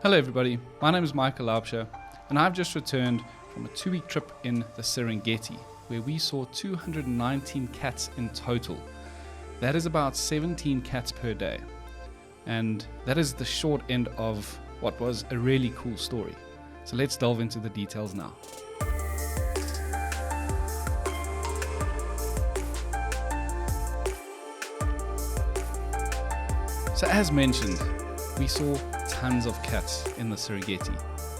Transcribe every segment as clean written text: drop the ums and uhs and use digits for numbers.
Hello everybody, my name is Michael Laubscher and I've just returned from a 2-week trip in the Serengeti where we saw 219 cats in total. That is about 17 cats per day, and that is the short end of what was a really cool story. So let's delve into the details now. So as mentioned, we saw tons of cats in the Serengeti,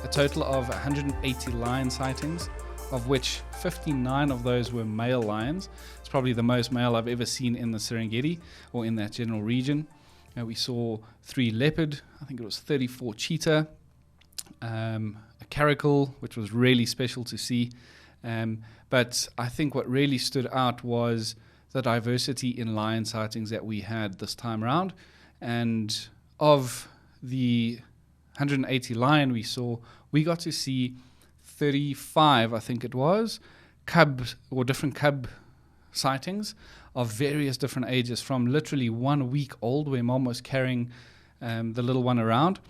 a total of 180 lion sightings, of which 59 of those were male lions. It's probably the most male I've ever seen in the Serengeti or in that general region. We saw 3 leopard, I think it was 34 cheetah, a caracal, which was really special to see. But I think what really stood out was the diversity in lion sightings that we had this time around. And of the 180 lion we saw, we got to see 35, I think it was, cubs or different cub sightings of various different ages, from literally 1 week old where mom was carrying the little one around,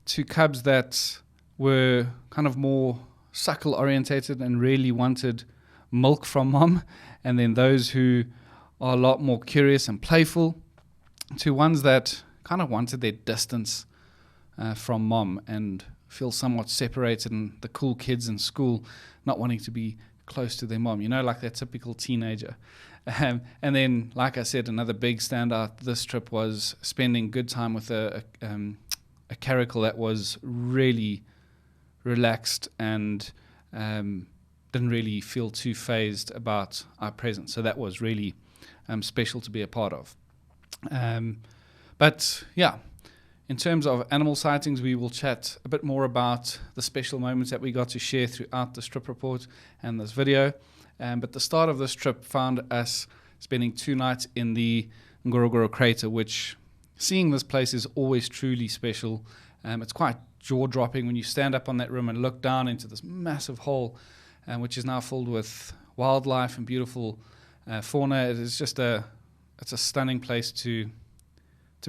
to cubs that were kind of more suckle orientated and really wanted milk from mom, and then those who are a lot more curious and playful, to ones that kind of wanted their distance from mom and feel somewhat separated, and the cool kids in school not wanting to be close to their mom, like that typical teenager. And then, like I said, another big standout this trip was spending good time with a caracal that was really relaxed and didn't really feel too phased about our presence. So that was really special to be a part of. But yeah, in terms of animal sightings, we will chat a bit more about the special moments that we got to share throughout this trip report and this video. But the start of this trip found us spending 2 nights in the Ngorongoro Crater, which, seeing this place is always truly special. It's quite jaw-dropping when you stand up on that rim and look down into this massive hole, which is now filled with wildlife and beautiful fauna. It is just it's a stunning place to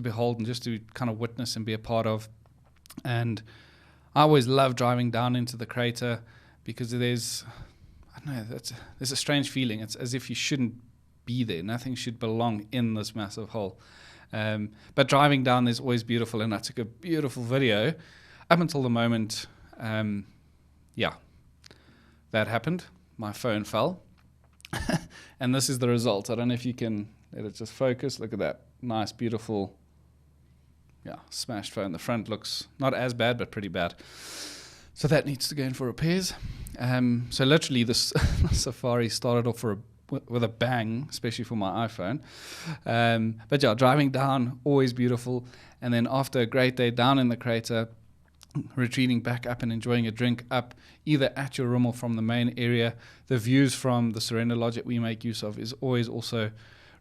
behold and just to kind of witness and be a part of. And I always love driving down into the crater because there's a strange feeling. It's as if you shouldn't be there. Nothing should belong in this massive hole. But driving down there's always beautiful, and I took a beautiful video up until the moment, that happened. My phone fell. And this is the result. I don't know if you can let it just focus. Look at that. Nice, beautiful, smashed phone. The front looks not as bad, but pretty bad. So that needs to go in for repairs. So literally this safari started off with a bang, especially for my iPhone. But yeah, driving down, always beautiful. And then after a great day down in the crater, retreating back up and enjoying a drink up either at your room or from the main area. The views from the Surrender Lodge that we make use of is always also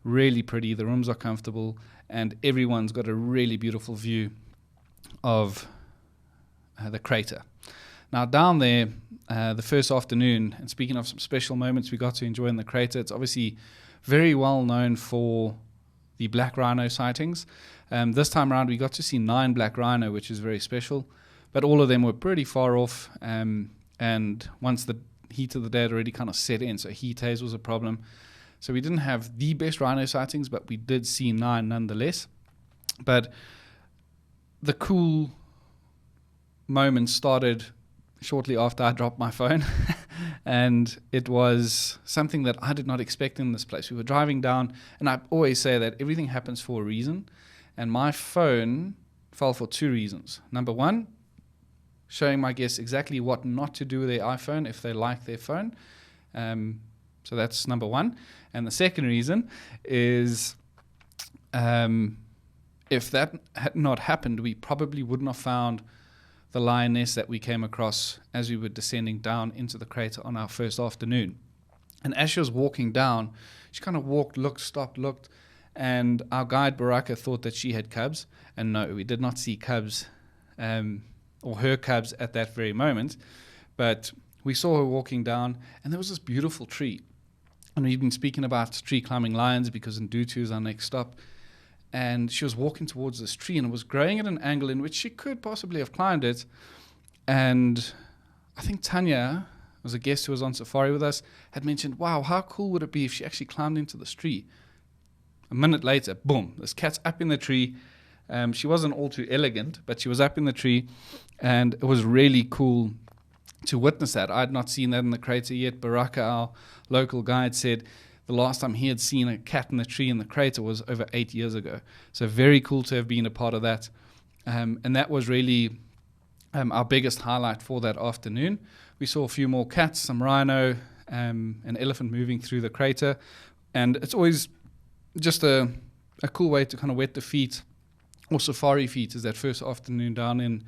really pretty. The rooms are comfortable and everyone's got a really beautiful view of the crater. Now down there, the first afternoon, and speaking of some special moments we got to enjoy in the crater, it's obviously very well known for the black rhino sightings. This time around we got to see 9 black rhino, which is very special, but all of them were pretty far off, and once the heat of the day had already kind of set in, so heat haze was a problem. So we didn't have the best rhino sightings, but we did see 9 nonetheless. But the cool moments started shortly after I dropped my phone. And it was something that I did not expect in this place. We were driving down, and I always say that everything happens for a reason. And my phone fell for 2 reasons. Number 1, showing my guests exactly what not to do with their iPhone if they like their phone. So that's number 1. And the second reason is if that had not happened, we probably wouldn't have found the lioness that we came across as we were descending down into the crater on our first afternoon. And as she was walking down, she kind of walked, looked, stopped, looked, and our guide Baraka thought that she had cubs. And no, we did not see cubs or her cubs at that very moment. But we saw her walking down, and there was this beautiful tree. And we've been speaking about tree climbing lions because Ndutu is our next stop. and she was walking towards this tree, and it was growing at an angle in which she could possibly have climbed it. And I think Tanya was a guest who was on safari with us, had mentioned, wow, how cool would it be if she actually climbed into this tree? A minute later, boom, this cat's up in the tree. She wasn't all too elegant, but she was up in the tree, and it was really cool to witness that. I had not seen that in the crater yet. Baraka, our local guide, said the last time he had seen a cat in the tree in the crater was over 8 years ago. So very cool to have been a part of that. And that was really our biggest highlight for that afternoon. We saw a few more cats, some rhino, an elephant moving through the crater. And it's always just a cool way to kind of wet the feet, or safari feet, is that first afternoon down in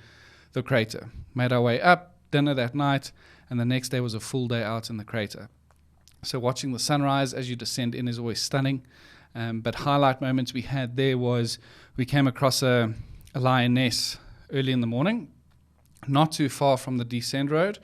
the crater. Made our way up, dinner that night, and the next day was a full day out in the crater. So watching the sunrise as you descend in is always stunning. But highlight moments we had there was we came across a lioness early in the morning, not too far from the descent road.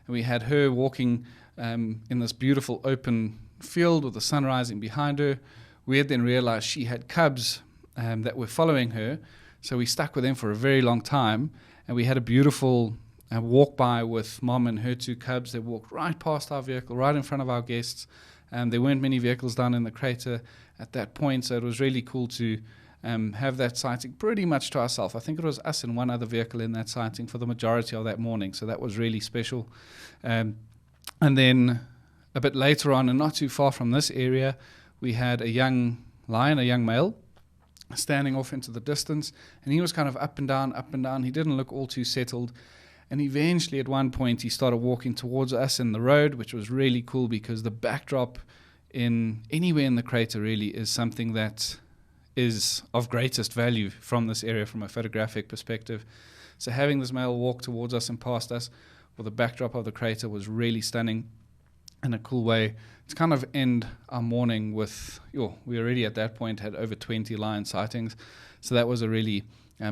And we had her walking in this beautiful open field with the sun rising behind her. We had then realized she had cubs that were following her. So we stuck with them for a very long time. And we had a beautiful walk by with Mom and her 2 cubs. They walked right past our vehicle, right in front of our guests. There weren't many vehicles down in the crater at that point. So it was really cool to have that sighting pretty much to ourselves. I think it was us and one other vehicle in that sighting for the majority of that morning. So that was really special. And then a bit later on, and not too far from this area, we had a young lion, a young male, standing off into the distance. And he was kind of up and down, up and down. He didn't look all too settled. And eventually at one point he started walking towards us in the road, which was really cool because the backdrop in anywhere in the crater really is something that is of greatest value from this area from a photographic perspective. So having this male walk towards us and past us with the backdrop of the crater was really stunning and a cool way to kind of end our morning with, we already at that point had over 20 lion sightings. So that was a really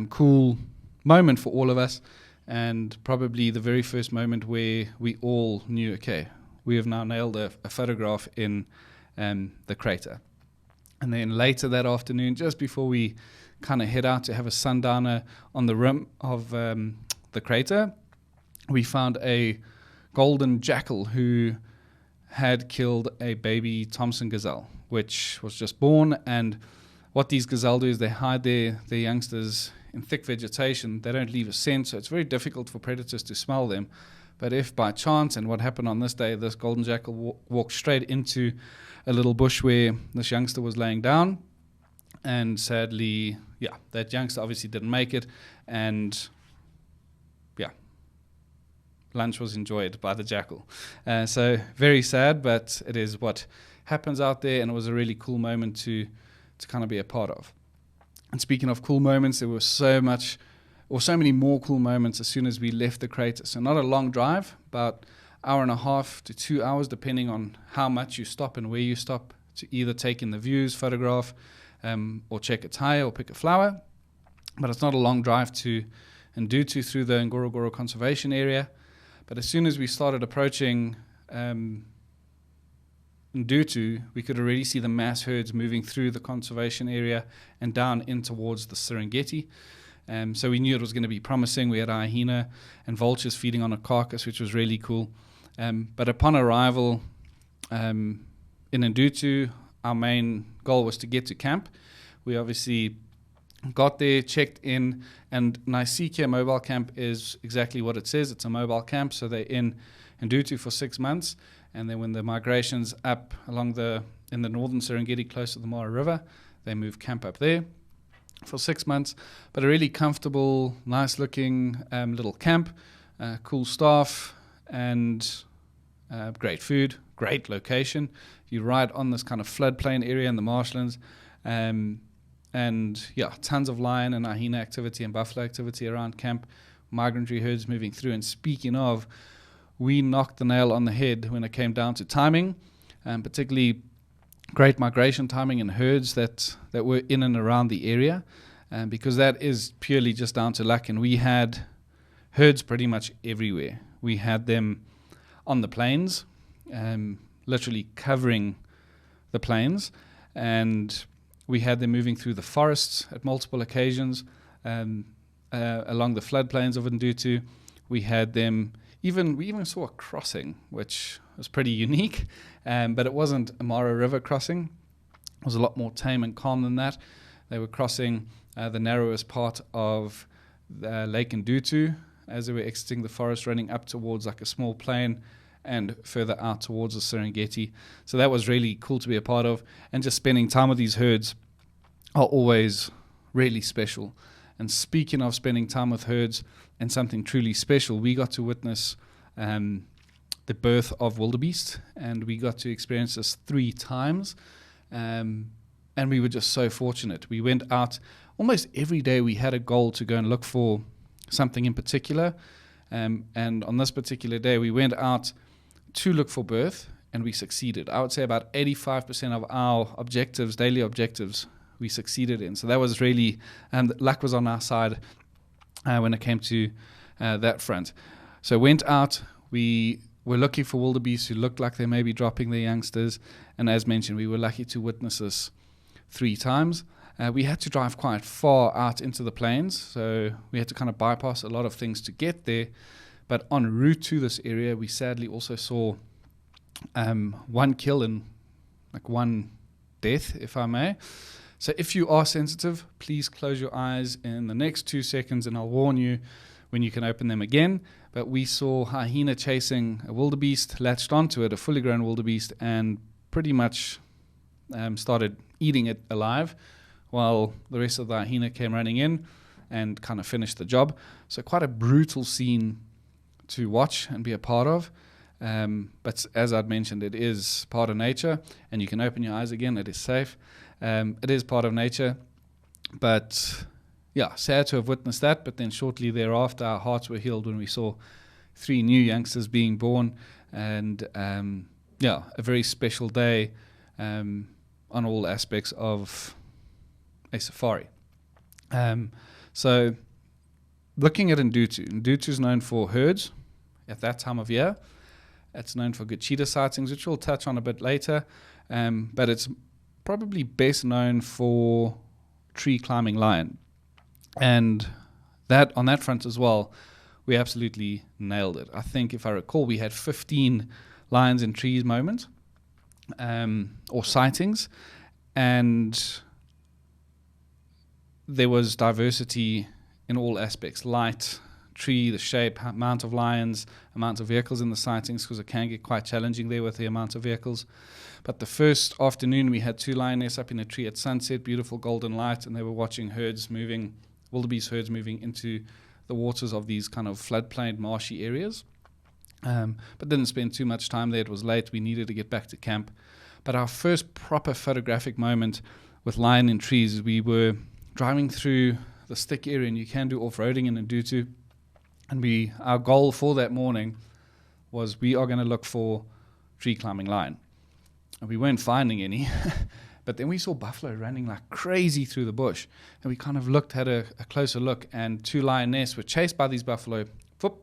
cool moment for all of us, and probably the very first moment where we all knew, okay, we have now nailed a photograph in the crater. And then later that afternoon, just before we kind of head out to have a sundowner on the rim of the crater, we found a golden jackal who had killed a baby Thompson gazelle, which was just born. And what these gazelle do is they hide their youngsters in thick vegetation. They don't leave a scent, so it's very difficult for predators to smell them. But if by chance, and what happened on this day, this golden jackal walked straight into a little bush where this youngster was laying down, and sadly, that youngster obviously didn't make it, and lunch was enjoyed by the jackal. So very sad, but it is what happens out there, and it was a really cool moment to kind of be a part of. And speaking of cool moments, there was so many more cool moments as soon as we left the crater. So not a long drive, about hour and a half to 2 hours, depending on how much you stop and where you stop, to either take in the views, photograph, or check a tire or pick a flower. But it's not a long drive to Ndutu through the Ngorongoro conservation area. But as soon as we started approaching Ndutu, we could already see the mass herds moving through the conservation area and down in towards the Serengeti. So we knew it was going to be promising. We had a hyena and vultures feeding on a carcass, which was really cool. But upon arrival in Ndutu, our main goal was to get to camp. We obviously got there, checked in, and Naisikia Mobile Camp is exactly what it says. It's a mobile camp, so they're in Ndutu for 6 months. And then when the migration's up along in the northern Serengeti close to the Mara River, they move camp up there for 6 months. But a really comfortable, nice-looking little camp, cool staff, and great food, great location. You ride on this kind of floodplain area in the marshlands, and tons of lion and hyena activity and buffalo activity around camp, migratory herds moving through. And speaking of, we knocked the nail on the head when it came down to timing, particularly great migration timing and herds that were in and around the area, because that is purely just down to luck. And we had herds pretty much everywhere. We had them on the plains, literally covering the plains, and We had them moving through the forests at multiple occasions, along the floodplains of Ndutu. We had them, we even saw a crossing, which was pretty unique, but it wasn't a Mara River crossing. It was a lot more tame and calm than that. They were crossing the narrowest part of Lake Ndutu as they were exiting the forest, running up towards like a small plain and further out towards the Serengeti. So that was really cool to be a part of. And just spending time with these herds are always really special. And speaking of spending time with herds and something truly special, we got to witness the birth of wildebeest, and we got to experience this 3 times. And we were just so fortunate. We went out almost every day. We had a goal to go and look for something in particular. And on this particular day, we went out to look for birth, and we succeeded. I would say about 85% of our objectives, daily objectives, we succeeded in. So that was really, luck was on our side when it came to that front. So went out, we were looking for wildebeest who looked like they may be dropping their youngsters. And as mentioned, we were lucky to witness this 3 times. We had to drive quite far out into the plains, so we had to kind of bypass a lot of things to get there. But en route to this area, we sadly also saw 1 kill and like 1 death, if I may. So if you are sensitive, please close your eyes in the next 2 seconds, and I'll warn you when you can open them again. But we saw hyena chasing a wildebeest, latched onto it, a fully grown wildebeest, and pretty much started eating it alive, while the rest of the hyena came running in and kind of finished the job. So quite a brutal scene to watch and be a part of. But as I'd mentioned, it is part of nature, and you can open your eyes again. It is safe. It is part of nature. But yeah, sad to have witnessed that. But then shortly thereafter, our hearts were healed when we saw 3 new youngsters being born. And a very special day on all aspects of a safari. So looking at Ndutu is known for herds at that time of year. It's known for good cheetah sightings, which we'll touch on a bit later. But it's probably best known for tree climbing lion. And that on that front as well, we absolutely nailed it. I think if I recall, we had 15 lions in trees moments or sightings, and there was diversity in all aspects: light, tree, the shape, amount of lions, amount of vehicles in the sightings, because it can get quite challenging there with the amount of vehicles. But the first afternoon, we had 2 lionesses up in a tree at sunset, beautiful golden light, and they were watching wildebeest herds moving into the waters of these kind of floodplain, marshy areas. But didn't spend too much time there. It was late. We needed to get back to camp. But our first proper photographic moment with lion in trees, we were driving through the stick area, and you can do off-roading in Ndutu. And our goal for that morning was we are going to look for tree climbing lion. And we weren't finding any. But then we saw buffalo running like crazy through the bush. And we kind of had a closer look, and 2 lionesses were chased by these buffalo,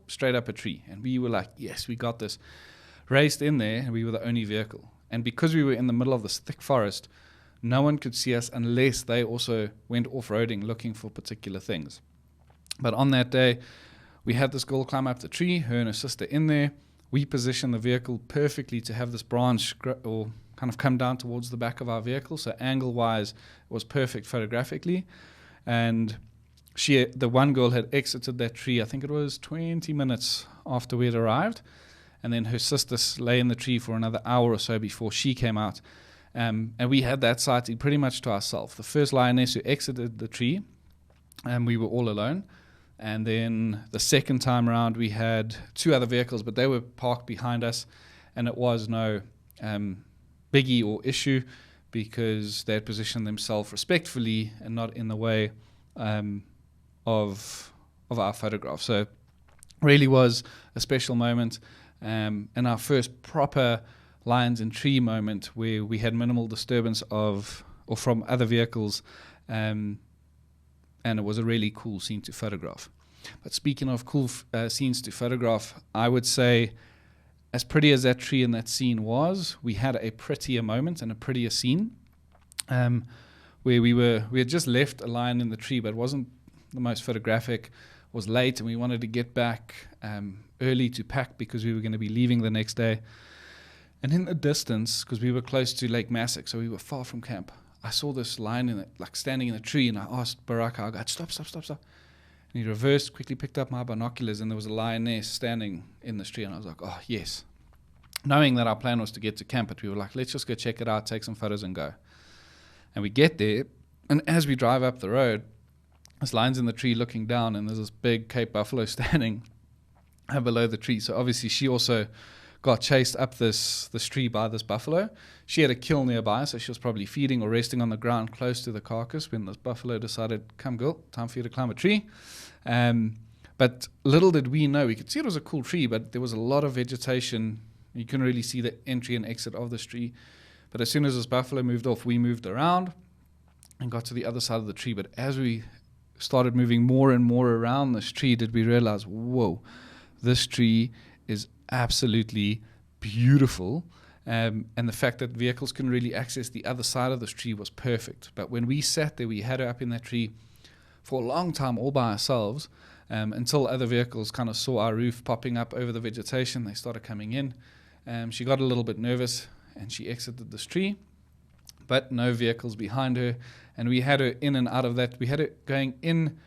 straight up a tree. And we were like, yes, we got this. Raced in there, and we were the only vehicle. And because we were in the middle of this thick forest, no one could see us unless they also went off-roading looking for particular things. But on that day, we had this girl climb up the tree, her and her sister in there. We positioned the vehicle perfectly to have this branch or kind of come down towards the back of our vehicle. So angle-wise, it was perfect photographically. And the one girl had exited that tree, I think it was 20 minutes after we had arrived. And then her sister lay in the tree for another hour or so before she came out. And we had that sighting pretty much to ourselves. The first lioness who exited the tree, and we were all alone. And then the second time around, we had 2 other vehicles, but they were parked behind us, and it was no biggie or issue because they had positioned themselves respectfully and not in the way of our photograph. So really was a special moment, and our first proper lions in tree moment where we had minimal disturbance from other vehicles, and it was a really cool scene to photograph. But speaking of cool scenes to photograph, I would say, as pretty as that tree and that scene was, we had a prettier moment and a prettier scene. where we had just left a lion in the tree, but it wasn't the most photographic. It was late, and we wanted to get back early to pack because we were going to be leaving the next day. And in the distance, because we were close to Lake Massac, so we were far from camp, I saw this lion standing in a tree, and I asked Baraka, I go, stop. And he reversed, quickly picked up my binoculars, and there was a lioness standing in this tree, and I was like, oh, yes. Knowing that our plan was to get to camp, but we were like, let's just go check it out, take some photos and go. And we get there, and as we drive up the road, this lion's in the tree looking down, and there's this big Cape buffalo standing below the tree. So obviously she also got chased up this tree by this buffalo. She had a kill nearby, so she was probably feeding or resting on the ground close to the carcass when this buffalo decided, come girl, time for you to climb a tree. But little did we know, we could see it was a cool tree, but there was a lot of vegetation. You couldn't really see the entry and exit of this tree. But as soon as this buffalo moved off, we moved around and got to the other side of the tree. But as we started moving more and more around this tree, did we realize, whoa, this tree is absolutely beautiful. And the fact that vehicles couldn't really access the other side of this tree was perfect. But when we sat there, we had her up in that tree for a long time all by ourselves, until other vehicles kind of saw our roof popping up over the vegetation. They started coming in. She got a little bit nervous and she exited this tree, but no vehicles behind her. And we had her in and out of that. We had her going in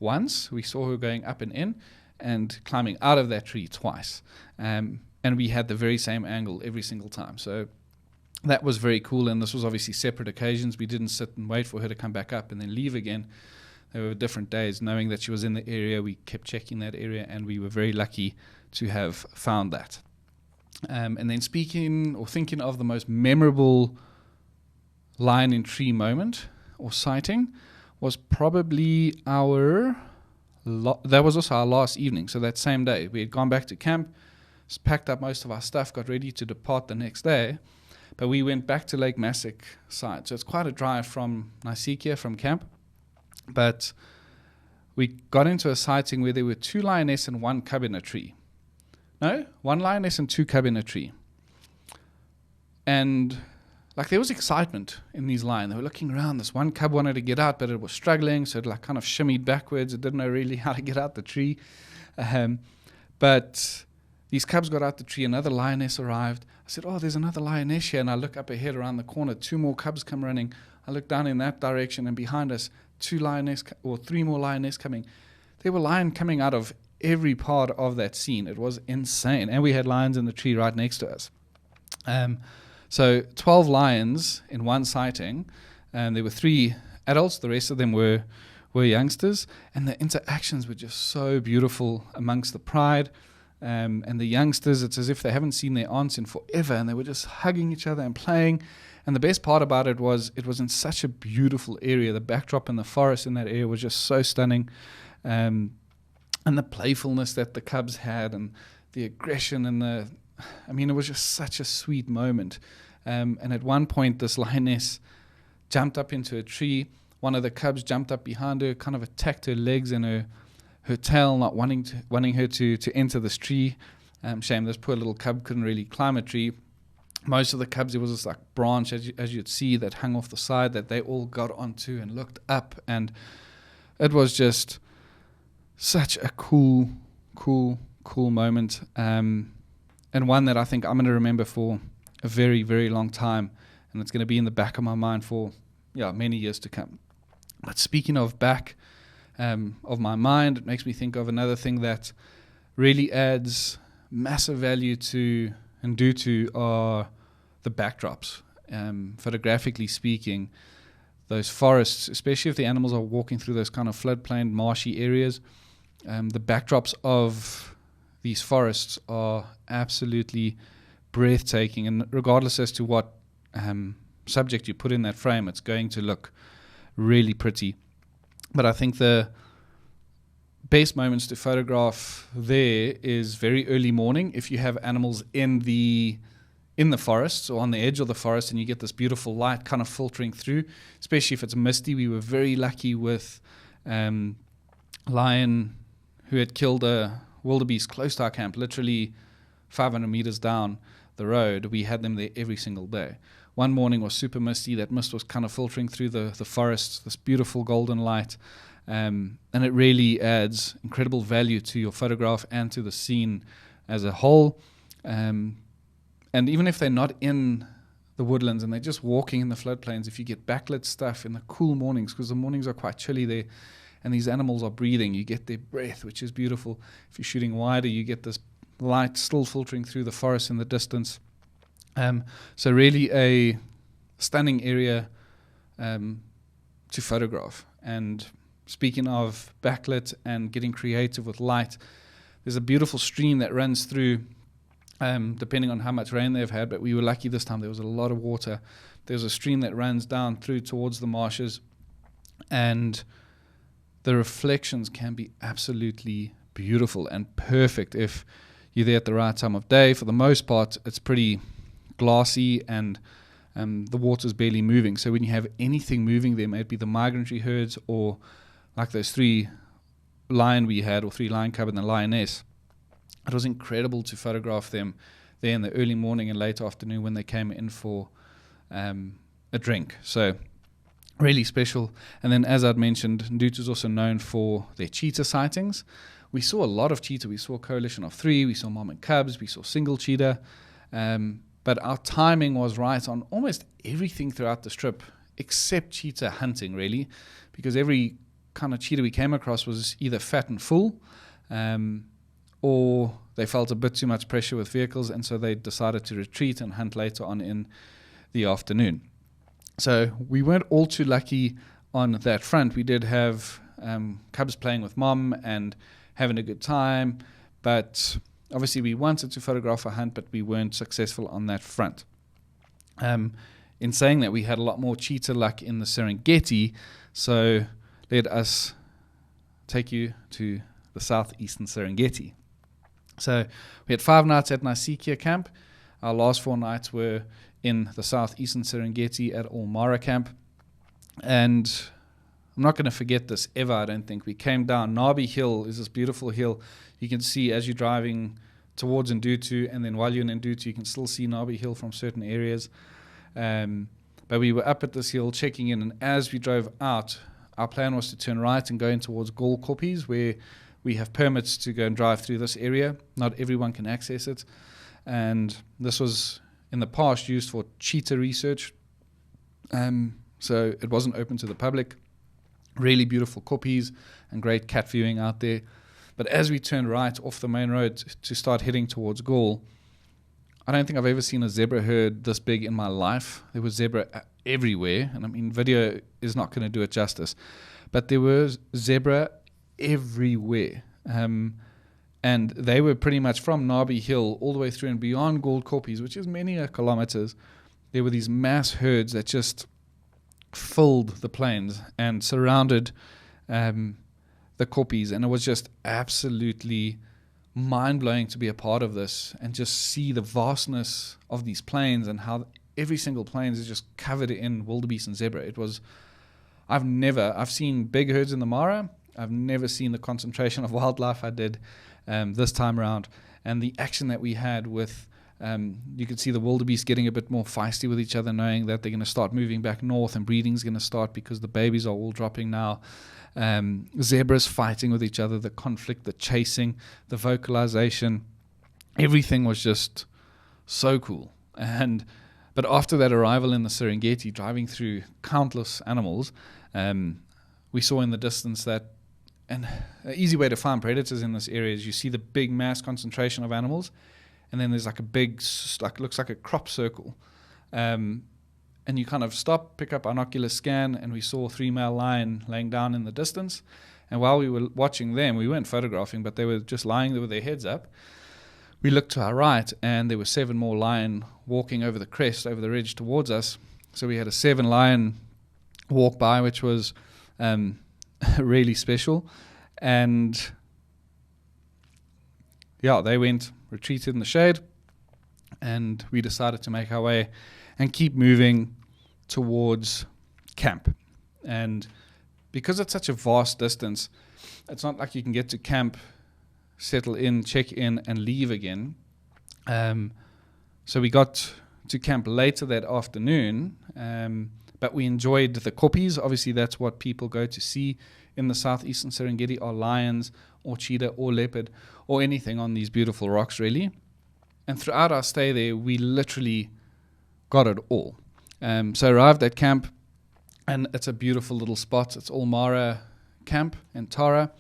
once. We saw her going up and in and climbing out of that tree twice. And we had the very same angle every single time. So that was very cool. And this was obviously separate occasions. We didn't sit and wait for her to come back up and then leave again. There were different days. Knowing that she was in the area, we kept checking that area, and we were very lucky to have found that. And then thinking of the most memorable lion in tree moment or sighting was probably that was also our last evening. So that same day, we had gone back to camp, packed up most of our stuff, got ready to depart the next day, but we went back to Lake Massac side. So it's quite a drive from Nasikia, from camp, but we got into a sighting where there were 2 lioness and 1 cub in a tree. No, 1 lioness and 2 cub in a tree. And there was excitement in these lions. They were looking around. This 1 cub wanted to get out, but it was struggling, so it kind of shimmied backwards. It didn't know really how to get out the tree. But these cubs got out the tree. Another lioness arrived. I said, oh, there's another lioness here. And I look up ahead around the corner. 2 more cubs come running. I look down in that direction, and behind us, 3 more lioness coming. There were lions coming out of every part of that scene. It was insane. And we had lions in the tree right next to us. So 12 lions in one sighting. There were 3 adults. The rest of them were youngsters. And the interactions were just so beautiful amongst the pride. And the youngsters, it's as if they haven't seen their aunts in forever. And they were just hugging each other and playing. And the best part about it was in such a beautiful area. The backdrop and the forest in that area was just so stunning. And the playfulness that the cubs had, and the aggression, and it was just such a sweet moment. And at one point, this lioness jumped up into a tree. One of the cubs jumped up behind her, kind of attacked her legs and her tail, not wanting her to enter this tree. Shame this poor little cub couldn't really climb a tree. Most of the cubs, there was this branch, as you'd see, that hung off the side that they all got onto and looked up. And it was just such a cool moment, and one that I think I'm going to remember for a very, very long time, and it's going to be in the back of my mind for many years to come. But speaking of back of my mind, it makes me think of another thing that really adds massive value to Ndutu are the backdrops. Photographically speaking, those forests, especially if the animals are walking through those kind of floodplain, marshy areas, the backdrops of these forests are absolutely breathtaking. And regardless as to what subject you put in that frame, it's going to look really pretty. But I think the best moments to photograph there is very early morning. If you have animals in the forests or on the edge of the forest, and you get this beautiful light kind of filtering through, especially if it's misty. We were very lucky with lion who had killed a wildebeest close to our camp, literally 500 meters down the road. We had them there every single day. One morning was super misty. That mist was kind of filtering through the forest, this beautiful golden light. And it really adds incredible value to your photograph and to the scene as a whole. And even if they're not in the woodlands and they're just walking in the floodplains, if you get backlit stuff in the cool mornings, because the mornings are quite chilly there, and these animals are breathing, you get their breath, which is beautiful. If you're shooting wider, you get this light still filtering through the forest in the distance. So really a stunning area to photograph. And speaking of backlit and getting creative with light, there's a beautiful stream that runs through, depending on how much rain they've had, but we were lucky this time. There was a lot of water. There's a stream that runs down through towards the marshes, and the reflections can be absolutely beautiful and perfect if you're there at the right time of day. For the most part, it's pretty glassy and the water's barely moving. So when you have anything moving there, maybe the migratory herds or like those 3 lion we had, or 3 lion cub and the lioness, it was incredible to photograph them there in the early morning and late afternoon when they came in for a drink. So really special. And then, as I'd mentioned, Ndutu is also known for their cheetah sightings. We saw a lot of cheetah. We saw a coalition of 3. We saw mom and cubs. We saw single cheetah. But our timing was right on almost everything throughout the strip, except cheetah hunting, really, because every kind of cheetah we came across was either fat and full, or they felt a bit too much pressure with vehicles, and so they decided to retreat and hunt later on in the afternoon. So we weren't all too lucky on that front. We did have cubs playing with mom and having a good time, but obviously we wanted to photograph a hunt, but we weren't successful on that front. In saying that, we had a lot more cheetah luck in the Serengeti, so let us take you to the Southeastern Serengeti. So we had 5 nights at Nasikia camp. Our last 4 nights were in the Southeastern Serengeti at Olmara camp. And I'm not going to forget this ever, I don't think. We came down. Nabi Hill is this beautiful hill. You can see as you're driving towards Ndutu, and then while you're in Ndutu, you can still see Nabi Hill from certain areas. But we were up at this hill checking in, and as we drove out, our plan was to turn right and go in towards Ngorongoro, where we have permits to go and drive through this area. Not everyone can access it. And this was in the past used for cheetah research. So it wasn't open to the public. Really beautiful koppies and great cat viewing out there. But as we turned right off the main road to start heading towards Gaul, I don't think I've ever seen a zebra herd this big in my life. There was zebra everywhere. And I mean, video is not going to do it justice. But there was zebra everywhere. And they were pretty much from Nabi Hill all the way through and beyond Gold Koppies, which is many kilometers. There were these mass herds that just filled the plains and surrounded the Koppies. And it was just absolutely mind-blowing to be a part of this and just see the vastness of these plains and how every single plains is just covered in wildebeest and zebra. It was, I've seen big herds in the Mara. I've never seen the concentration of wildlife I did this time around. And the action that we had with, you could see the wildebeest getting a bit more feisty with each other, knowing that they're going to start moving back north and breeding's going to start because the babies are all dropping now. Zebras fighting with each other, the conflict, the chasing, the vocalization, everything was just so cool. But after that arrival in the Serengeti, driving through countless animals, we saw in the distance that an easy way to find predators in this area is you see the big mass concentration of animals, and then there's like a big, looks like a crop circle. And you kind of stop, pick up binocular scan, and we saw 3 male lion laying down in the distance. And while we were watching them, we weren't photographing, but they were just lying there with their heads up. We looked to our right, and there were 7 more lion walking over the crest, over the ridge towards us. So we had a 7 lion walk by, which was really special. And yeah, they retreated in the shade, and we decided to make our way and keep moving towards camp. And because it's such a vast distance, it's not like you can get to camp, settle in, check in, and leave again. So we got to camp later that afternoon, but we enjoyed the koppies. Obviously, that's what people go to see in the Southeastern Serengeti, are lions or cheetah or leopard or anything on these beautiful rocks, really. And throughout our stay there, we literally got it all. So arrived at camp, and it's a beautiful little spot. It's all Mara camp and Tara,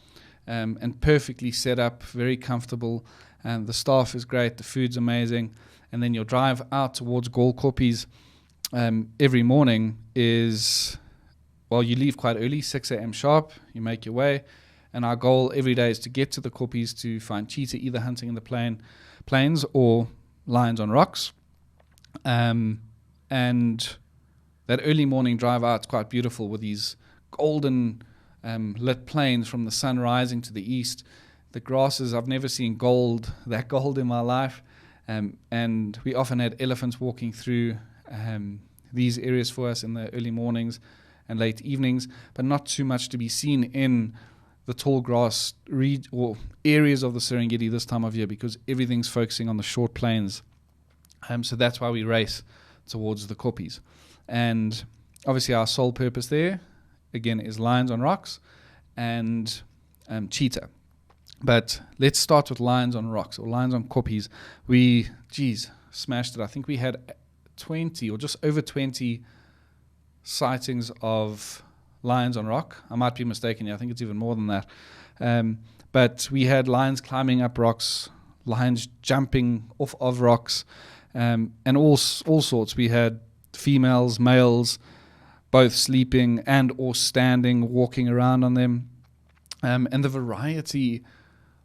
and perfectly set up, very comfortable. And the staff is great, the food's amazing. And then your drive out towards Gol Koppies every morning is, well, you leave quite early, 6 a.m. sharp, you make your way. And our goal every day is to get to the koppies to find cheetah, either hunting in the plains or lions on rocks. And that early morning drive out is quite beautiful with these golden lit plains from the sun rising to the east. The grasses, I've never seen that gold in my life. And we often had elephants walking through these areas for us in the early mornings and late evenings, but not too much to be seen in the tall grass or areas of the Serengeti this time of year, because everything's focusing on the short plains. So that's why we race towards the koppies. And obviously our sole purpose there, again, is lions on rocks and cheetah. But let's start with lions on rocks, or lions on koppies. We, smashed it. I think we had 20 or just over 20 sightings of lions on rock. I might be mistaken here. I think it's even more than that. But we had lions climbing up rocks, lions jumping off of rocks, and all sorts. We had females, males, both sleeping and or standing, walking around on them. And the variety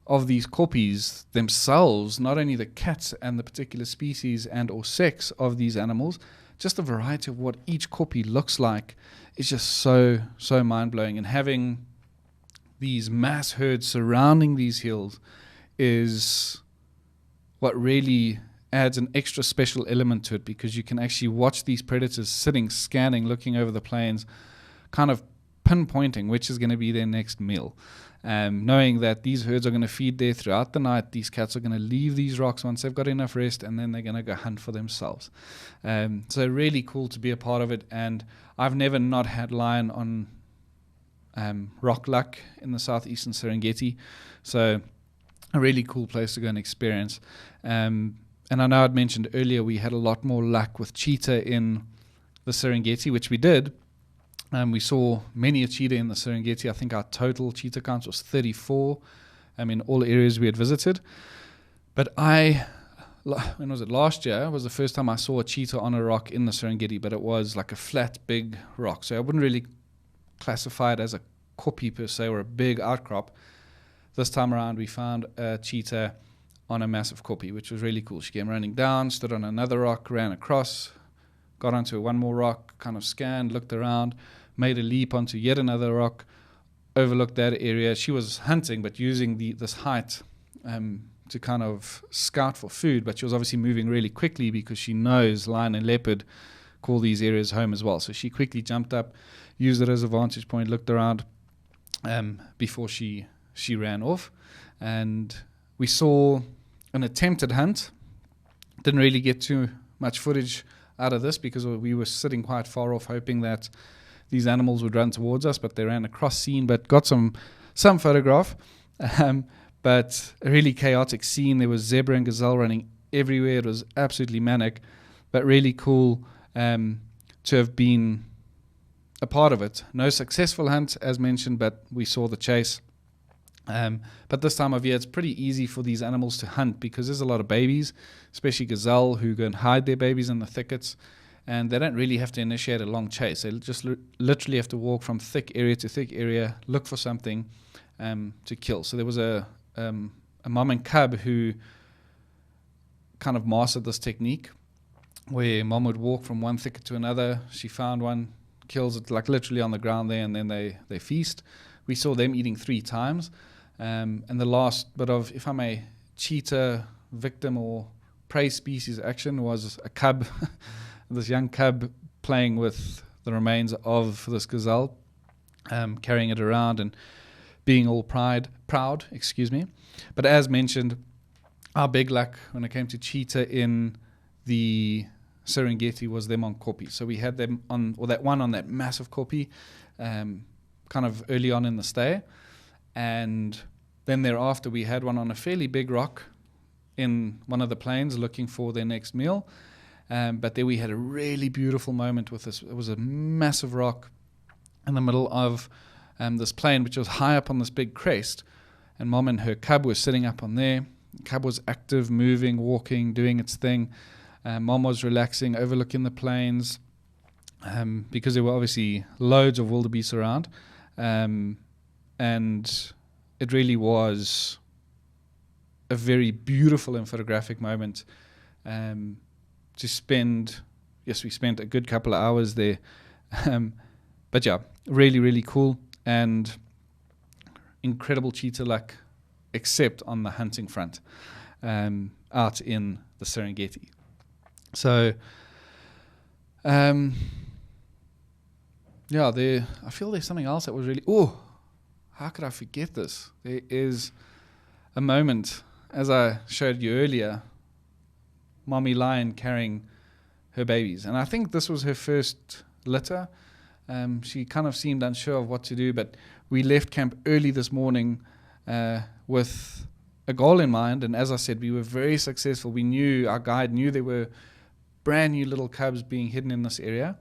of these koppies themselves, not only the cats and the particular species and or sex of these animals, just the variety of what each koppie looks like is just so mind-blowing. And having these mass herds surrounding these hills is what really adds an extra special element to it, because you can actually watch these predators sitting, scanning, looking over the plains, kind of pinpointing which is going to be their next meal. Knowing that these herds are going to feed there throughout the night, these cats are going to leave these rocks once they've got enough rest, and then they're going to go hunt for themselves. So really cool to be a part of it. And I've never not had lion on rock luck in the Southeastern Serengeti. So a really cool place to go and experience. And I know I'd mentioned earlier we had a lot more luck with cheetah in the Serengeti, which we did. We saw many a cheetah in the Serengeti. I think our total cheetah count was 34 in all areas we had visited. But when was it? Last year was the first time I saw a cheetah on a rock in the Serengeti, but it was like a flat, big rock. So I wouldn't really classify it as a koppie per se, or a big outcrop. This time around we found a cheetah on a massive koppie, which was really cool. She came running down, stood on another rock, ran across, got onto one more rock, kind of scanned, looked around, made a leap onto yet another rock, overlooked that area. She was hunting, but using this height to kind of scout for food, but she was obviously moving really quickly because she knows lion and leopard call these areas home as well. So she quickly jumped up, used it as a vantage point, looked around before she ran off. And we saw an attempted hunt. Didn't really get too much footage out of this because we were sitting quite far off, hoping that these animals would run towards us, but they ran across scene, but got some photograph. But a really chaotic scene. There was zebra and gazelle running everywhere. It was absolutely manic, but really cool to have been a part of it. No successful hunt, as mentioned, but we saw the chase. But this time of year, it's pretty easy for these animals to hunt because there's a lot of babies, especially gazelle, who go and hide their babies in the thickets, and they don't really have to initiate a long chase. They just literally have to walk from thick area to thick area, look for something to kill. So there was a mom and cub who kind of mastered this technique where mom would walk from one thicket to another. She found one, kills it like literally on the ground there, and then they feast. We saw them eating 3 times. And the last bit of, if I may, cheetah victim or prey species action was a cub, this young cub playing with the remains of this gazelle, carrying it around and being all proud. But as mentioned, our big luck when it came to cheetah in the Serengeti was them on kopie. So we had them on, or that one on that massive kopie, kind of early on in the stay. And then thereafter we had one on a fairly big rock in one of the plains looking for their next meal. But there we had a really beautiful moment with this. It was a massive rock in the middle of this plain, which was high up on this big crest. And Mom and her cub were sitting up on there. The cub was active, moving, walking, doing its thing. Mom was relaxing, overlooking the plains, because there were obviously loads of wildebeest around. And it really was a very beautiful and photographic moment to spend. Yes, we spent a good couple of hours there. But yeah, really, really cool and incredible cheetah luck, except on the hunting front out in the Serengeti. So, yeah, I feel there's something else that was really, how could I forget this? There is a moment, as I showed you earlier, mommy lion carrying her babies. And I think this was her first litter. She kind of seemed unsure of what to do, but we left camp early this morning with a goal in mind. And as I said, we were very successful. We knew, our guide knew there were brand new little cubs being hidden in this area.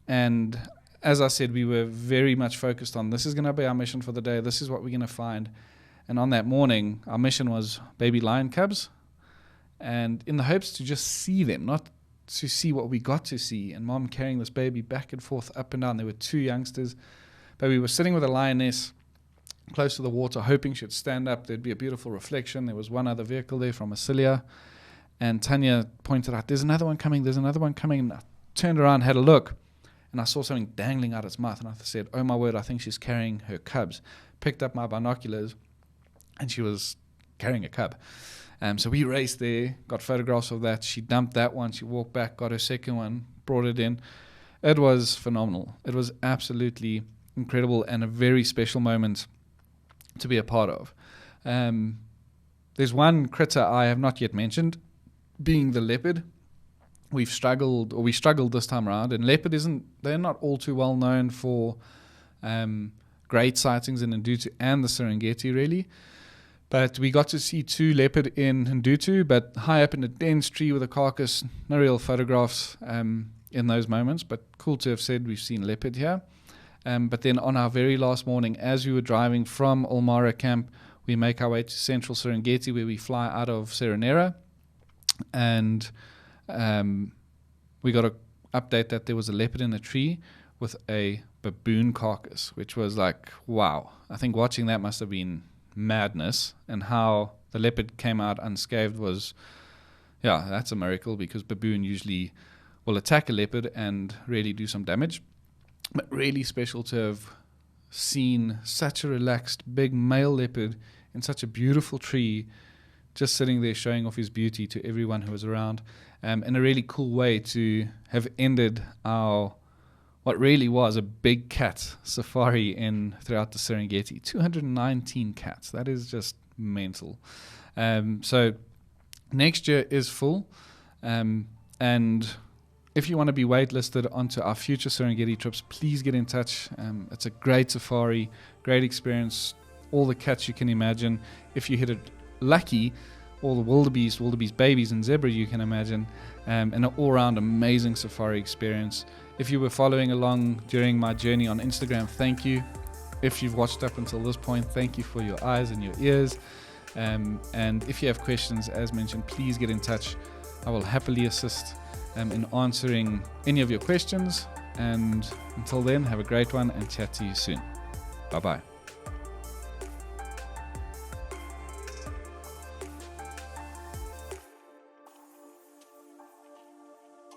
And as I said, we were very much focused on, this is going to be our mission for the day. This is what we're going to find. And on that morning, our mission was baby lion cubs, and in the hopes to just see them, not to see what we got to see. And Mom carrying this baby back and forth, up and down. There were two youngsters, but we were sitting with a lioness close to the water, hoping she'd stand up. There'd be a beautiful reflection. There was one other vehicle there from Acilia, and Tanya pointed out, there's another one coming, there's another one coming. And I turned around, had a look, and I saw something dangling out its mouth, and I said, oh my word, I think she's carrying her cubs. Picked up my binoculars, and she was carrying a cub. So we raced there, got photographs of that. She dumped that one, she walked back, got her second one, brought it in. It was phenomenal. It was absolutely incredible and a very special moment to be a part of. There's one critter I have not yet mentioned, being the leopard. We struggled this time around, and leopard they're not all too well known for great sightings in Ndutu and the Serengeti, really. But we got to see two leopard in Ndutu, but high up in a dense tree with a carcass. No real photographs in those moments, but cool to have said we've seen leopard here. But then on our very last morning, as we were driving from Ulmara camp, we make our way to central Serengeti, where we fly out of Serenera. And we got an update that there was a leopard in a tree with a baboon carcass, which was like, wow. I think watching that must have been madness, and how the leopard came out unscathed was, yeah, that's a miracle, because baboon usually will attack a leopard and really do some damage. But really special to have seen such a relaxed big male leopard in such a beautiful tree, just sitting there showing off his beauty to everyone who was around, in a really cool way to have ended our what really was a big cat safari throughout the Serengeti. 219 cats. That is just mental. So next year is full. And if you want to be waitlisted onto our future Serengeti trips, please get in touch. It's a great safari, great experience, all the cats you can imagine. If you hit it lucky, all the wildebeest babies and zebra you can imagine, and an all-round amazing safari experience. If you were following along during my journey on Instagram, thank you. If you've watched up until this point, thank you for your eyes and your ears. And if you have questions, as mentioned, please get in touch. I will happily assist in answering any of your questions. And until then, have a great one and chat to you soon. Bye-bye.